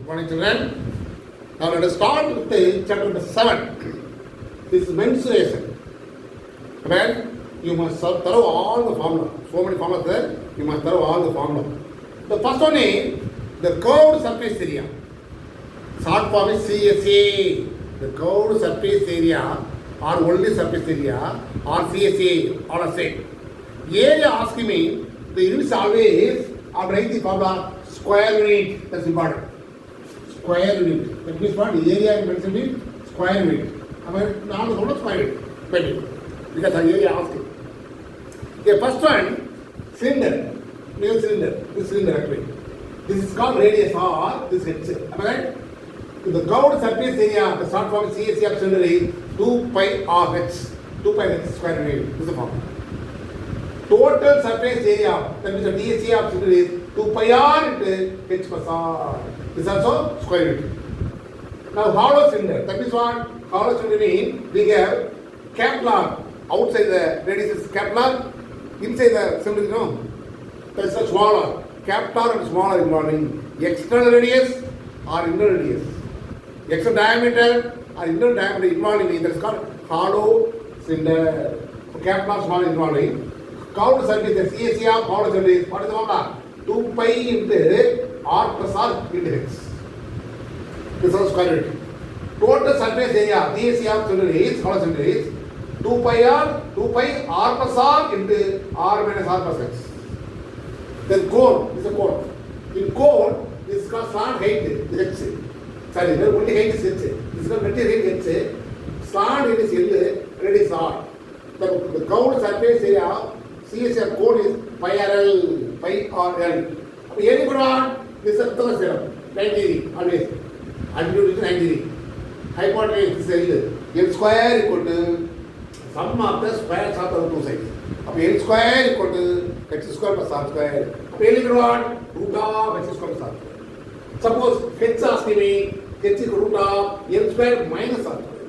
Good morning, children. Now let us start with the chapter number 7. This is mensuration. When you must throw all the formula. So many formulas there, you must throw all the formula. The first one is the curved surface area. Short form is CSA. The curved surface area or only surface area or CSA all are same. Area asking me, the units always, I will write the formula square unit. That's important. Square unit. That means what? Area mentioned in square unit. I mean, now the whole square unit. Because the area asking. The first one, cylinder. Real cylinder. This cylinder actually. This is called radius or this is H. Am I right? The curved surface area, the short form CSA of cylinder is 2 pi RH. 2 pi h square unit. This is the formula. Total surface area, that means the DSA of cylinder is 2 pi r into h plus r. This is also square unit. Now hollow cylinder, that means what? Hollow cylinder means we have Kevlar. Outside the radius is Kevlar. Inside the cylinder, you know, that is a smaller. Kevlar and smaller involving external radius or internal radius. External diameter or internal diameter involving, that is called hollow cylinder. Kevlar small involving. Curved surface, the CSA of hollow cylinder is, what is the formula? 2 pi into r plus r into h. This is square root. Total surface area, DSA of cylinder is, hollow cylinder is 2 pi r plus r into r minus r plus h. Then cone, this is a cone. In cone, this is called slant height, this is h. Sorry, the only height is h. This is called vertical height h. Slant height is L, radius r. The curved surface area, CSA cone is pi rl, pi r l. Here you put this is the setup, 90 degree, always. Altitude is 90 degree. Hypotenuse is L square equal to sum of the squares of the two sides. L square equal to x square plus r square. L equal to root of x square plus r square. Suppose h asking me, h is root of L square minus r square.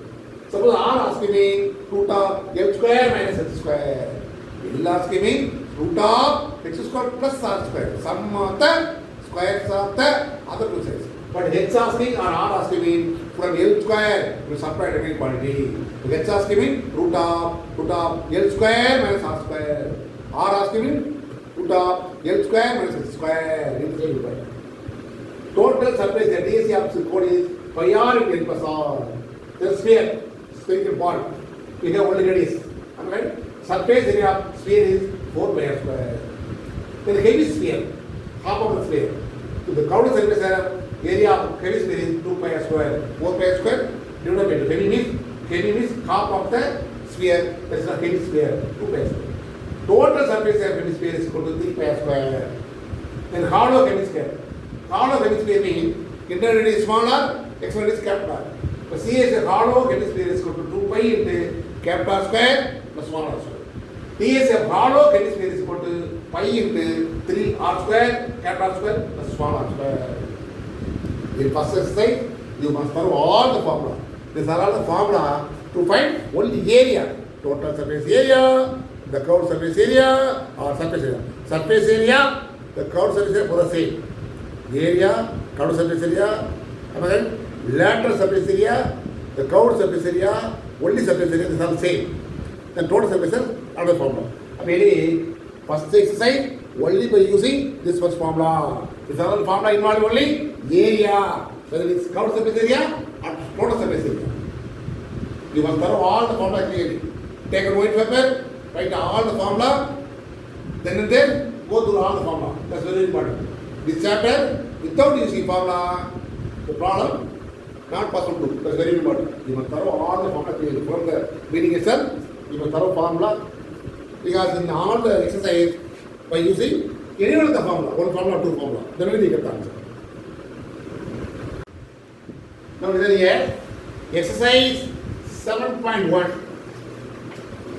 Suppose r asking me, root of L square minus h square. L asking me, root of x square plus r square. Sum of the squares of the other two sides. But h asking or r asking me, from L square to subtract every quantity. H asking me, root of L square minus r square. R asking me, root of L square minus h square. Total surface, the DSA of the code is pi r into L plus r. The sphere, spherical ball, we have only radius. Right? Surface area of sphere is 4 pi r square. Then heavy sphere, half of the sphere. So the curved surface area of heavy sphere is 2 pi r square. 4 pi r square divided by 2. Heavy means half of the sphere, that is a heavy sphere, 2 pi r square. Total surface area of heavy sphere is equal to 3 pi r square. Then hollow hemisphere. Hollow hemisphere means internal radius is smaller, external radius is capital. So C is a hollow hemisphere is equal to 2 pi into capital square plus 1 r square. T is a hollow hemisphere is equal to pi into 3 r square, capital square plus 1 r square. In first exercise, you must follow all the formula. These are all the formula to find only area. Total surface area, the curved surface area or surface area. Surface area, the curved surface area both the same. Area, curved surface area, and then lateral surface area, the curved surface area, only surface area, these are the same. Then total surface area, another formula. Really, first exercise only by using this first formula. This other formula involved only area, whether it's curved surface area or total surface area. You must follow all the formula clearly. Take a white paper, write all the formula, then and then go through all the formula. That's very important. This chapter, without using formula, the problem not possible to. That's very important. You must follow all the formula clearly. From the beginning itself, you must follow formula. Because in all the exercise, by using any one of the formula, one formula, two formula, then only you get the answer. Now listen here, exercise 7.1.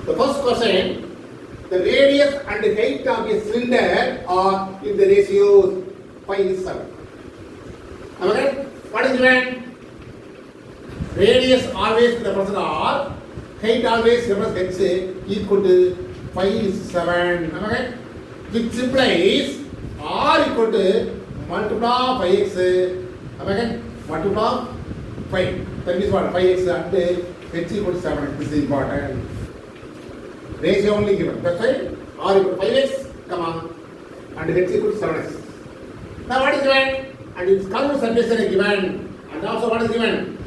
The first question, the radius and the height of a cylinder are in the ratios 5:7. Am I right? What is given? Radius always represents r, height always represents h equal to 5:7. Am I right? Which implies r equal to multiply of x Again, multiple of 5. That means what? 5x and h equals 7. This is important. Ratio only given. That's why r equal 5x, comma, and h equals 7x. Now what is given? And its curved surface is given. And also what is given?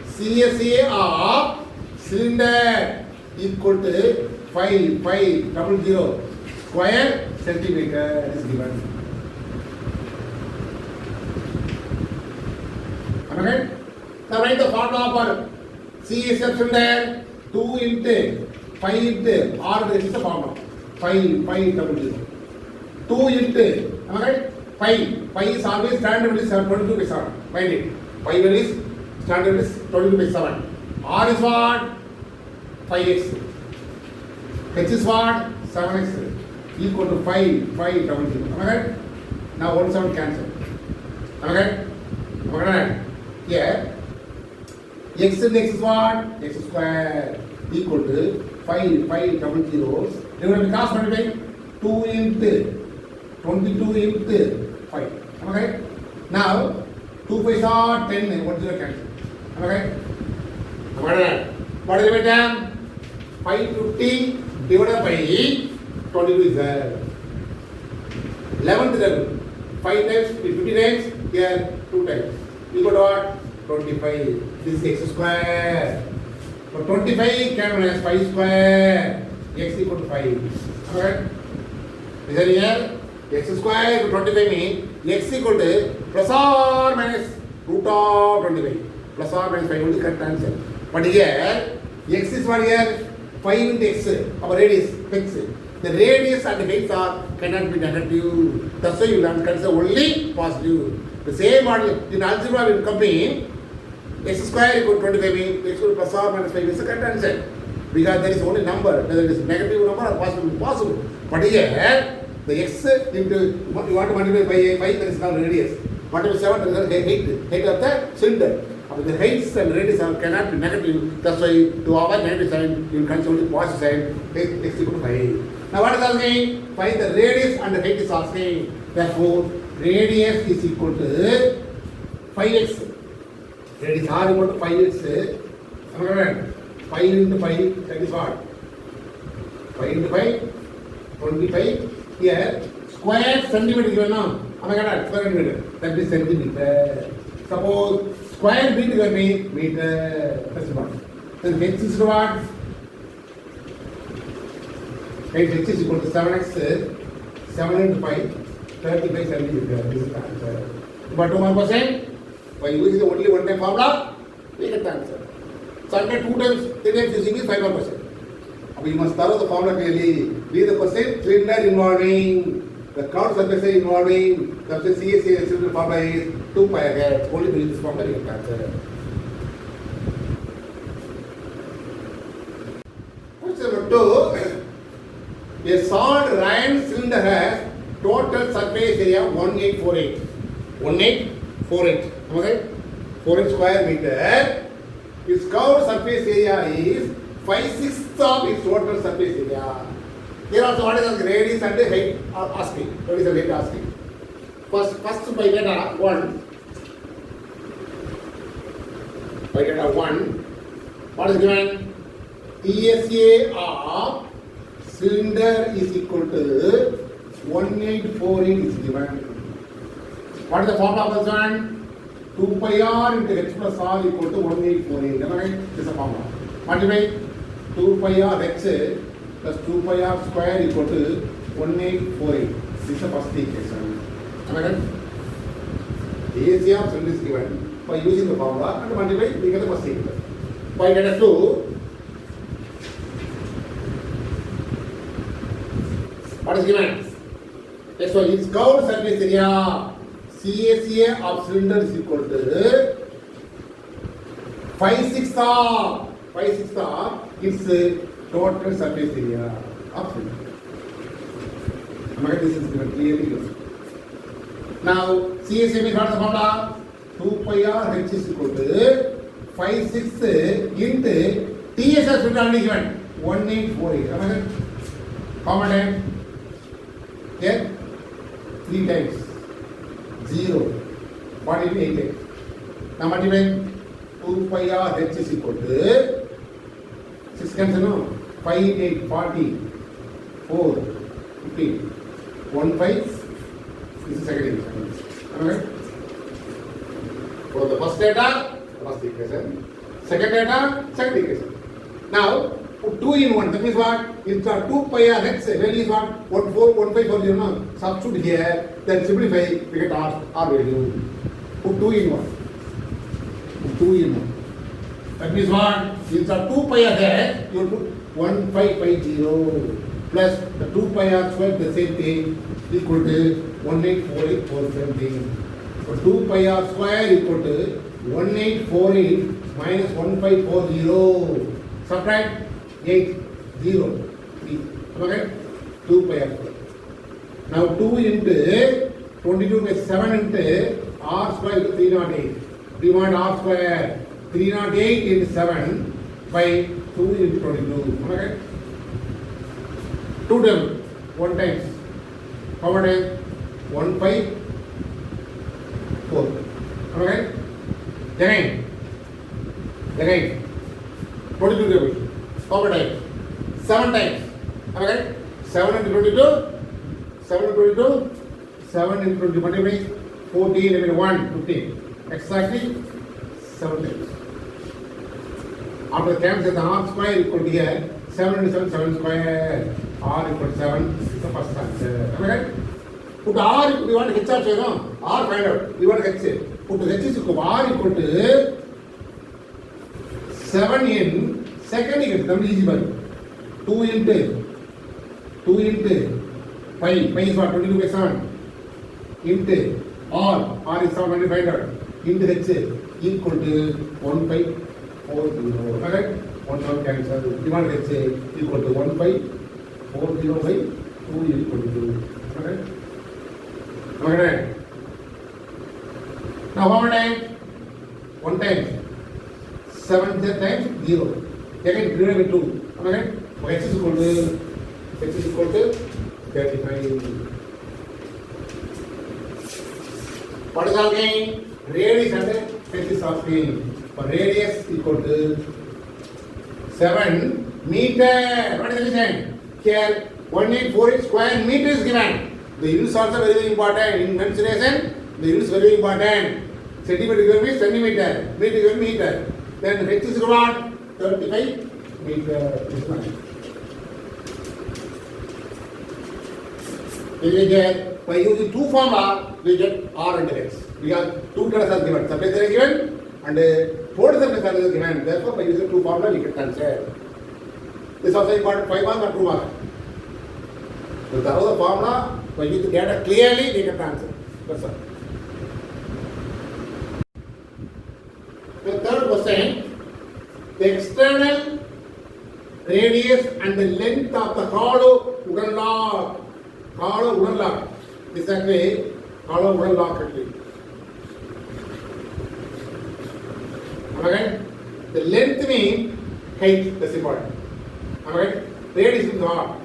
CSA of cylinder equal to 5,500 square centimeter is given. Okay? Now write the formula for CSA cylinder 2 into 5 into R, this is the formula. 5,500. 2 into, okay? 5 is always standard value is 22 by 7. Find it. 5 is standard is 22 by 7. R is what? 5x. H is what? 7x. Equal to 5,500. Am I right? Now 1 7 cancel. Am I right? Am I right? Here, x and x is what? X square equal to 5,500 divided by cos multiply 2 into 22 into 5. Am I right? Now 2 5s are 10. 1 0 cancel. Am I right? Am I right? What is the term? 550 divided by 22 is there. 11th level. 5 times 50 times. Here 2 times. Equal to what? 25. This is x square. So 25 can minus 5 square. X equal to 5. Alright? Is that here? X square to 25 means x equal to plus or minus root of 25. Plus or minus 5 only correct answer. But here, x is what here? 5 into x. Our radius, x. The radius and the heights are cannot be negative. That's why you learn consider only positive. The same model in algebra will come in x square equal to 25 means x equal to plus or minus 5 is the correct answer. Because there is only number, whether it is negative number or positive, possible. But here, the x into, you want to multiply by 5, that is called radius. Multiply 7, that is height of the cylinder. The heights and radius cannot be negative. That's why to avoid negative sign, you will consider only positive sign, x equal to 5. Now what is asking? Find the radius and the height is asking. Therefore, radius is equal to 5x. Radius r equal to 5x. Am I right? 5 into 5, that is what? 5 into 5, 25. Here, square centimeter given now. Am I right? Square centimeter. That is centimeter. Suppose square meter given me meter. That's what. Then h is what? H is equal to 7x. 7 into 5, 35 centimeter. This is the answer. But 2 more percent. By using only one time formula, we get the answer. So after 2 times, 3 times using is 5%. We must follow the formula clearly. Read the question, cylinder involving, the curved surface involving, the CSA cylinder formula is 2 pi r. Only to use this formula, we get the answer. Question number 2. A solid round cylinder has total surface area 1848. 1848. Okay? 4 square meter. Its curved surface area is 5/6 of its total surface area. Here also what is the radius and the height are asking. What is the height asking? First by data 1. By data 1. What is given? TSA of cylinder is equal to 1848 is given. What is the formula of this one? 2 pi r into h plus r equal to 1848. Am I right? This is the formula. Multiply 2 pi r h plus 2 pi r square equal to 1848. This is the first equation. Am I right? The AC of cylinder is given by using the formula and multiply, we get the first equation. By data 2, what is given? Yes, so its curved surface area CSA of cylinder is equal to 5/6 of its total surface area of cylinder. This is given clearly. Now CSA means what is the formula? 2 pi r h is equal to 5/6 into TS has been already given 1848. Am I right? Common time. Here 3 times 0 40 into 8 times. Now multiply 2 pi r h is equal to 6 cancel no 5 8 40 4 15 1 5 this is second equation. Alright. For the first data, first equation. Second data, second equation. Now put 2 in 1. That means what? Instead of 2 pi r h value is what? 1 4 1 5 4 0. No? Substitute here. Then simplify. We get r value. Put 2 in 1. 2 in 1. That means what? Instead of 2 pi r h, you will put 1550 plus the 2 pi r square, the same thing, equal to 1848417. So 2 pi r square equal to 1848 minus 1540. Subtract 8 0 3. Okay? 2 pi r square. Now 2 into 22 by 7 into r square is 308. We want r square 308 into 7 by 2 into 22. Okay? 2 times 1 times. How many times? 1 5 4. Okay? Again 22 tables. How many times? 7 times. Okay? 7 into 22. 7 into 22. 7 into 20 multiply 14 divided by 1 15. Exactly 7 times. After the cancel the r square equal to here 7 into 7 7 square. R equal to 7 is the first answer. Am I right? Put R, we want h also, no? R find out. We want h. Put h is equal to R equal to 7 in second equation. That is easy one. 2 into 5. Pi is what? 22 by 7. Into R is 7 when we find out. Into h equal to 1540. Correct? 1 1 cancel. We want h equal to 1540 by 2 equal to 2. Correct? Okay. Now how many times? 1 time. 7 times 0. Again divided by 2. Okay. H is equal to 35. What is asking? Radius and h is asking. For radius equal to 7 meter. What is the reason? Here 1848 square meter is given. The units also very important. In mensuration, the units very important. Centimeter given means centimeter. Meter given meter. Then h is what? 35 meter. By using two formula, we get r and x. We have two terms are given. Surface are given and total surface are given. Therefore, by using two formula, we get answer. This is also important. 5 marks or 2 marks. So that was the formula. When you get it clearly, they get the answer. That's all. The third question, the external radius and the length of the hollow wooden log. Hollow wooden log. This is actually hollow wooden log actually. Alright? The length means height, that's important. Alright? Radius means what?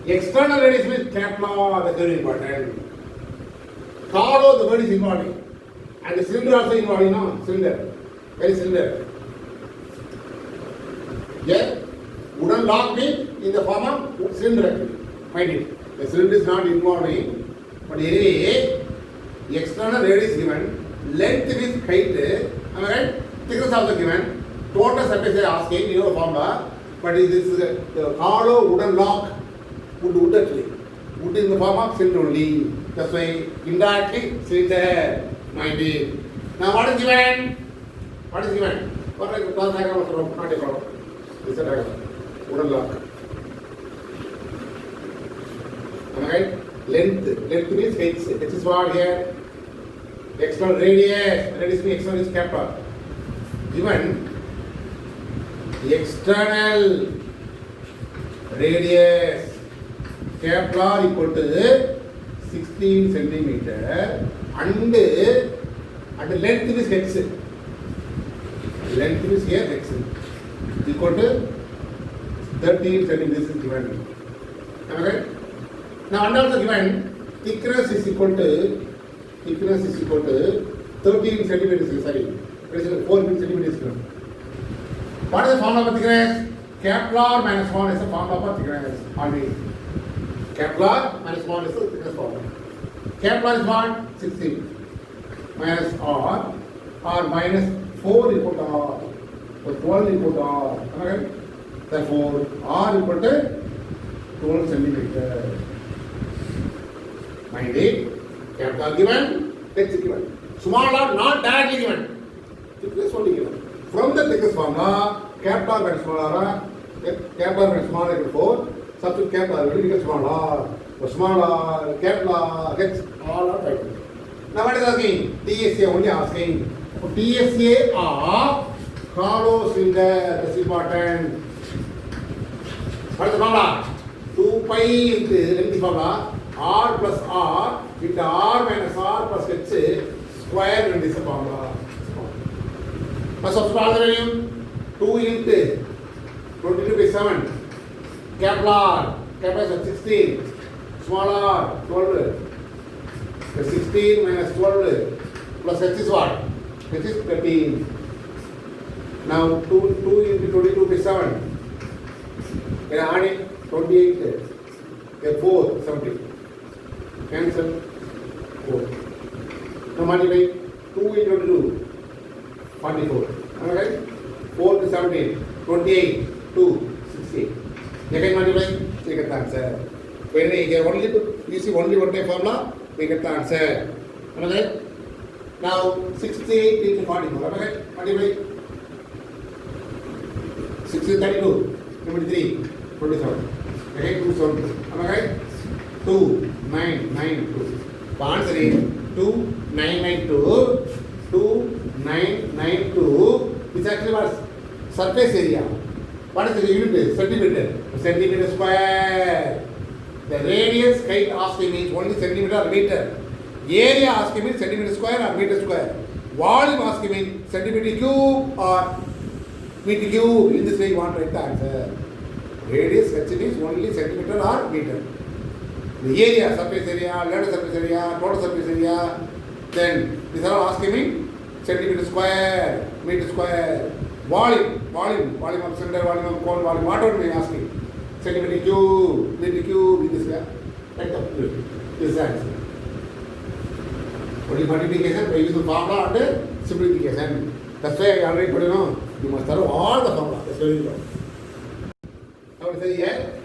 External radius means capital, that's very important. Hollow, the word is involving. And the cylinder also involving, no? Cylinder. Very cylinder. Yeah? Wooden log means in the form of cylinder actually. Mind it. The cylinder is not involving. But anyway, the external radius given, length is height, alright? Thickness also given. Total surface is asking, you know the formula. But this is the hollow wooden log. Wood actually. Wood in the form of cylinder only. That's why indirectly cylinder. Mind it. Now what is given? What is given? What is the class diagram of not a problem. This is a diagram. Wooden log. Alright? Length. Length means h. H is what here? External radius. Radius means external is capital. Given the external radius capital equal to 16 centimeter and the length is x. Length is here x equal to 13 centimeters is given. Okay? Now under the given thickness is equal to 13 centimeters, sorry, it is 4 centimeters. What is the formula for thickness? Kepler minus 1 is the formula for thickness. Always. Kepler minus 1 is the thickness formula. Kepler is what? 16 minus R minus 4 equal to R. So 12 equal to R. Okay? Therefore, R equal to 12 centimeters. Mind it, Kepler given, H given. Small r not directly given. Thickness only given. From the thickness formula, Kepler minus small r, Kepler minus small r equal 4. Substitute Kepler will become small r. So small r, Kepler, H, all are right. Now what is asking? TSA only asking. TSA of hollow cylinder, that's important. What is the formula? 2 pi into length formula, R plus R into R minus R plus H square into this formula. Now substitute all the value. 2 into 22 by 7. Kepler is 16. Small r 12. 16 minus 12 plus H is what? H is 13. Now 2 into 22 by 7. Add it 28. 4 70. Cancel 4. Now multiply 2 into 22. 44. Alright? 4 to 17. 28. 2. 16. Again multiply. You get the answer. When you get only you see only one type formula, we get the answer. Alright? Now 68 into 44. Alright? Multiply. 60 32. 23. 27. Again 270. Alright? 2 9 9 2. The answer is 2 9 9 2. 2 9 9 2. This actually was surface area. What is the unit? Centimeter. Centimeter square. The radius height asking means only centimeter or meter. Area asking means centimeter square or meter square. Volume asking means centimeter cube or meter cube. In this way you want to write the answer. Radius h means only centimeter or meter. The area, surface area, lateral surface area, total surface area. Then these are all asking me centimeter square, meter square. Volume of cylinder, volume of cone, volume, whatever may ask me. Centimeter cube, meter cube, in this way. Right up to it. This is the answer. Only multiplication by using formula and simplification. That's why I already put you must follow all the formula. That's very important. Now we say here,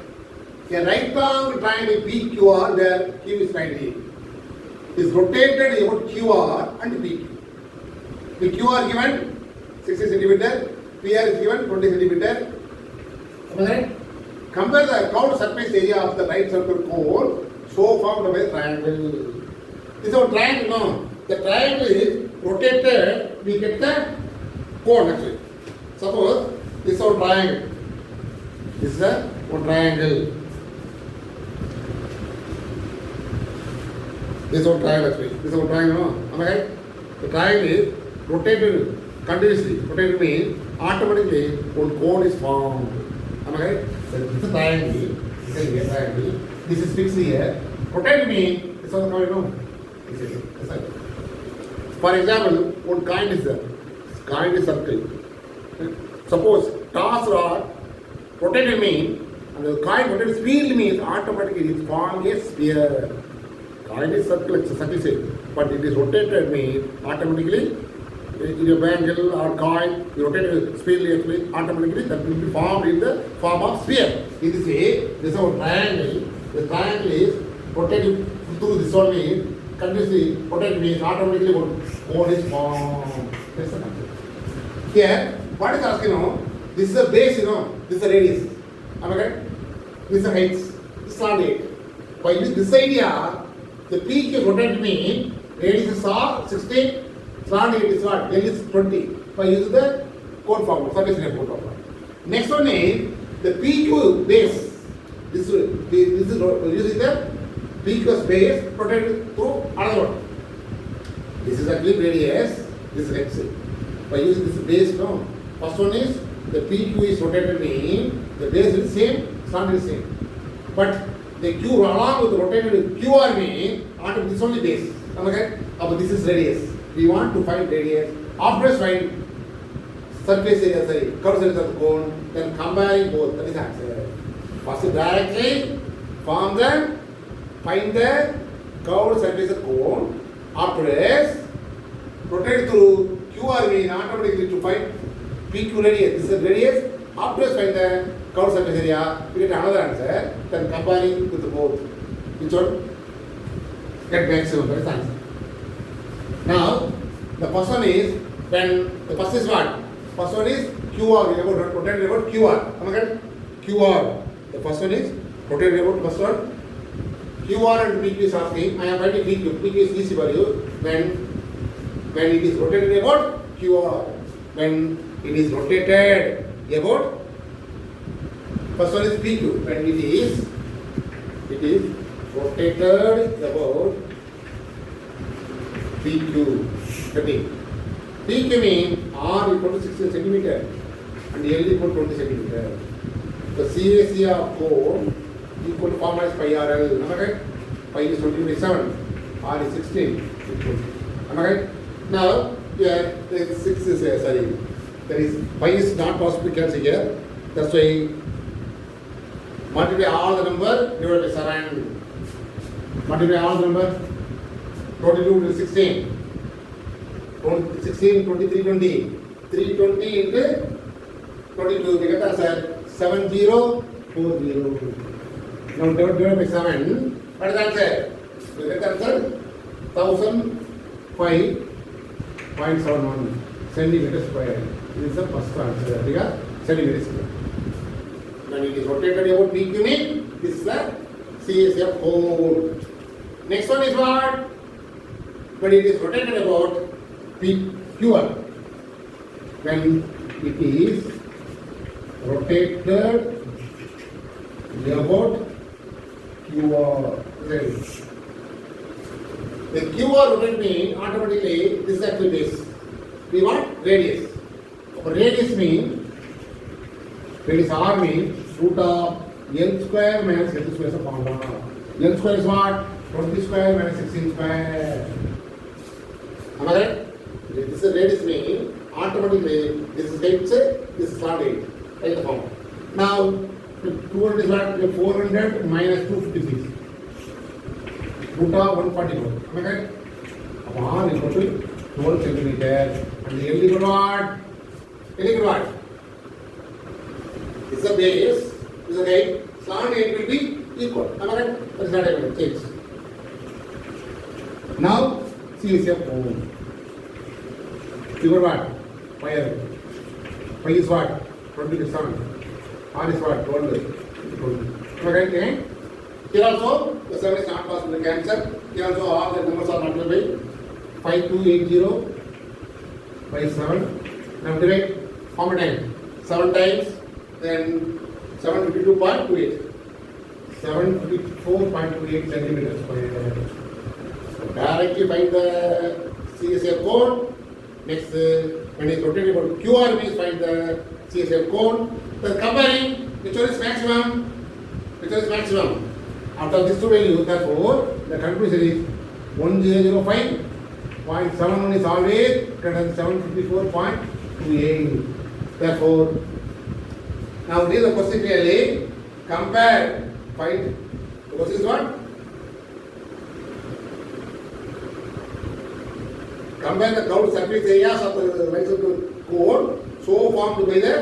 a right angle triangle PQR where Q is 90 is rotated about QR and PQ. The QR given 60 centimeter, PR is given 20 centimeter. Right? Compare the curved surface area of the right circle cone so formed by a triangle. This is our triangle, no? The triangle is rotated, we get the cone actually. Suppose this is our triangle. This is a triangle. This is our triangle actually. This is our triangle, no? Am I right? The triangle is rotated continuously. Rotated means automatically one cone is formed. Am I right? So this is a triangle. This is a triangle. This is fixed here. Rotated means this is how you know. This is it. For example, one coin is there. Coin is circle. Suppose toss rod rotated means and the coin rotated speed means automatically it forms a sphere. Coin is circle, it's a circle shape. But it is rotated means automatically in a bangle or coin, you rotate it speedily actually, automatically that will be formed in the form of sphere. In this way, this is our triangle. The triangle is rotating through this only, continuously rotated means automatically one cone is formed. That's the concept. Here, what is asking now? This is the base, this is the radius. Am I right? This is the height. This is not height. By this idea, the peak is rotated means radius is 16. Slant is what? L is 20. By using the cone formula, surface area cone formula. Next one is the PQ base. This is using the PQ base rotated through another one. This is actually radius. This is X. By using this base, no. First one is the PQ is rotated means the base is same, slant is same. But the Q along with the rotated QR means this only base. Okay? But this is radius. we want to find radius. After find surface area, sorry, curved surface of the cone, then combine both. That is answer. First directly find the curved surface of the cone. After rotate through QR mean automatically to find PQ radius. This is radius. After find the curved surface area, you get another answer. Then combining with both. Which one? Get maximum. That is answer. Now, the first one is when the first is what? First one is QR. We have rotated about QR. Am I correct? QR. The first one is rotated about first one. QR and PQ is asking. I am writing PQ. PQ is easy for you. When it is rotated about QR. When it is rotated about first one is PQ. When it is rotated about PQ. PQ means R equal to 16 centimeter and L equal to 20 centimeter. The CAC of cone equal to formula is pi RL. Am I right? Pi is 20/7. R is 16. Am I right? Now, here there is 6 is sorry. There is pi is not possible to cancel here. That's why multiply all the number divided by 7. Multiply all the number 22 to 16. 16, 23, 20. 320 into 22. We get the answer 7040. Now divide by 7. What is the answer? We get the answer 1005.71 centimeters square. This is the first answer. Because centimeters square. When it is rotated about PQ mean, this is the CSF cone. Next one is what? When it is rotated about PQ. When it is rotated about QR. The QR rotate mean automatically this is actually this. We want radius. Radius mean radius R means root of L square minus L square is a formula. L square is what? 20 square minus 16 square. Am I right? This is radius mean automatically this is 8, this is not 8. Take the formula. Now 200 is what? 400 minus 256. Root of 144. Am I right? R equal to 12 centimeter and the L equal to what? L equal to what? This is the base. This is the height. Slant 8 will be equal. Am I right? That is not able to change. Now CSF cone. Figure what? Pi R. Pi is what? 27. R is what? 12. Am I right? Eh? Here also the 7 is not possible to cancel. Here also all the numbers are multiplied by 5280 by 7. Now divide how many times? 7 times, then 752.28. 754.28 centimeters square. Directly find the CSF cone. Next, when it is rotated about QR means find the CSF cone. Then comparing which one is maximum, which one is maximum. After these two values, therefore, the conclusion is 1005.71 is always greater than 754.28. Therefore, now this is the question clearly. Compare, find. The question is what? Compare the curved surface areas of the bicycle cone so formed by the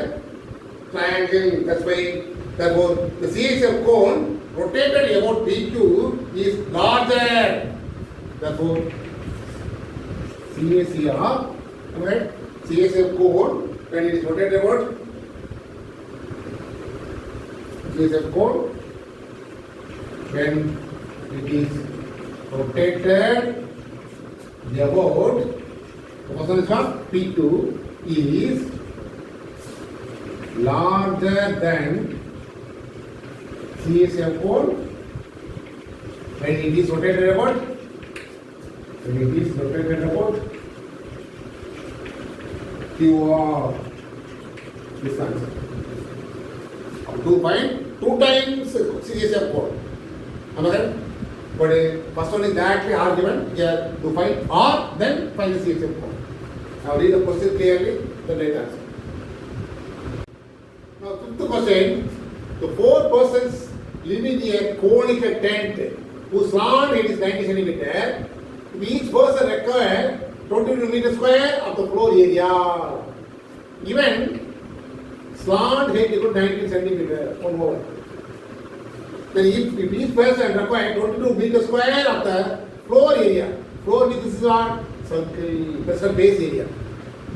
triangle. That's why, therefore, the CSF cone rotated about PQ is larger. Therefore, CSF, right? CSF cone, when it is rotated about CSF cone, when it is rotated about, the question is what? P2 is larger than CSF cone when it is rotated about QR. This answer. 2 times CSF cone. Am I right? But first one is directly R given here to find R, then find the CHF code. Now read the question clearly, then write the answer. Now fifth question, the 4 persons living in a conical tent whose land is 90 centimeter. Each person requires 22 meters square of the floor area. Even slant height equal to 19 centimeter, one more. Then if each person requires 22 meters square of the floor area, floor means this is what? Circle, that's the base area.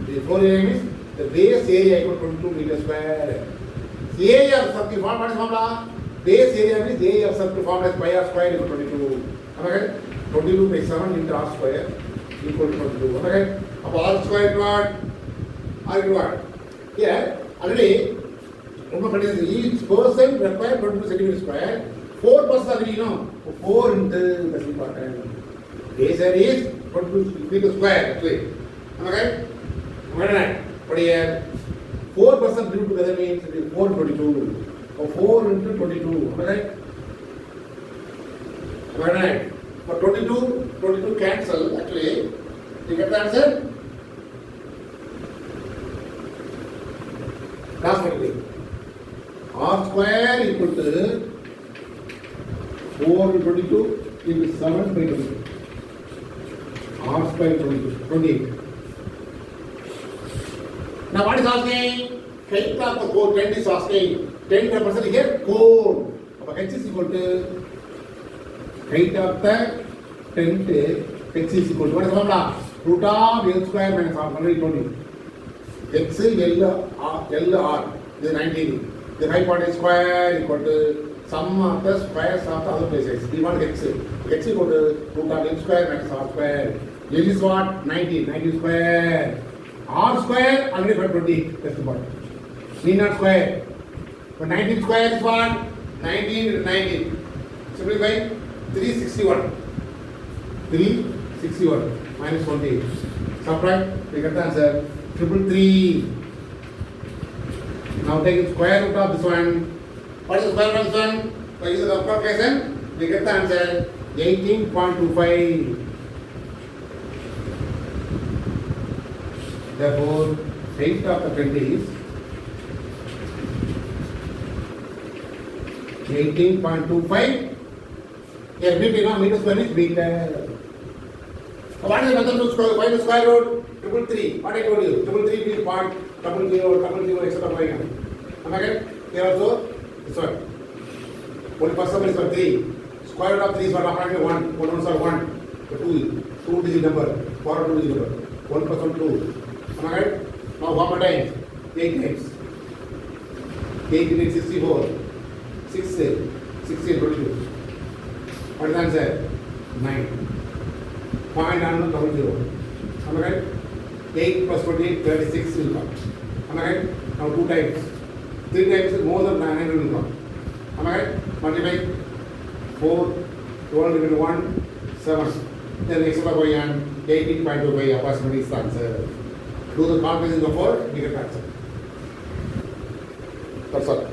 The floor area means the base area equal to 22 meters square. The area of circle, what is formula? Base area means the area of circle formula is pi r square equal to 22. Am I right? 22 by 7 into r square equal to 22. Am I right? Now r square is what? R is what? Here, already, each person requires 22 centimeters square. 4 persons already, you know. 4 into, that's important. Base area is 22 meters square, actually. Am I right? Am I right? But here, 4 persons group together means 4 into 22. Or 4 into 22. Am I right? Am I right? For 22 cancel, actually. You get the answer? Last one. R square equal to 4 into 22 into 7 by 22. R square 22, 28. Now what is asking? Height of the cone, 10 is asking. 10 represents here cone. H is equal to height of the tent, H is equal to, what is the formula? Root of L square minus R, already told you. X L R, this is 19. The hypotenuse square equal to sum of the squares of the other places. We want X. X equal to root of L square minus R square. L is what? 90 square. R square already for 20. That's the point. Need not square. But 19 square is what? 19 into 19. Simplify. 361. 361 minus 20. Subtract. We get the answer. 333. Now take the square root of this one. What is the square root of this one? So use the multiplication. We get the answer. 18.25. Therefore, height of the tent is 18.25. Here, meter square is meter. What is the method to square? Find the square root? 333. What I told you? 333 means part 00, etc. going on. Am I right? Here also, this one. Only first number is for 3. Square root of 3 is what? Approximately 1. 1 ones are 1. The 2 digit number. 4 2 digit number. 1 plus 1, 2. Am I right? Now one more time. 8 times. 8 into 64. 6, 16, 22. What is the answer? 9. Point and 00. Am I right? 8 plus 28, 36 will come. Am I right? Now 2 times. 3 times is more than 900 will come. Am I right? Multiply 4, 12 divided 1, 7. Then extra by 18.25 approximately is the answer. Do the calculation of 4, you get the answer. That's all.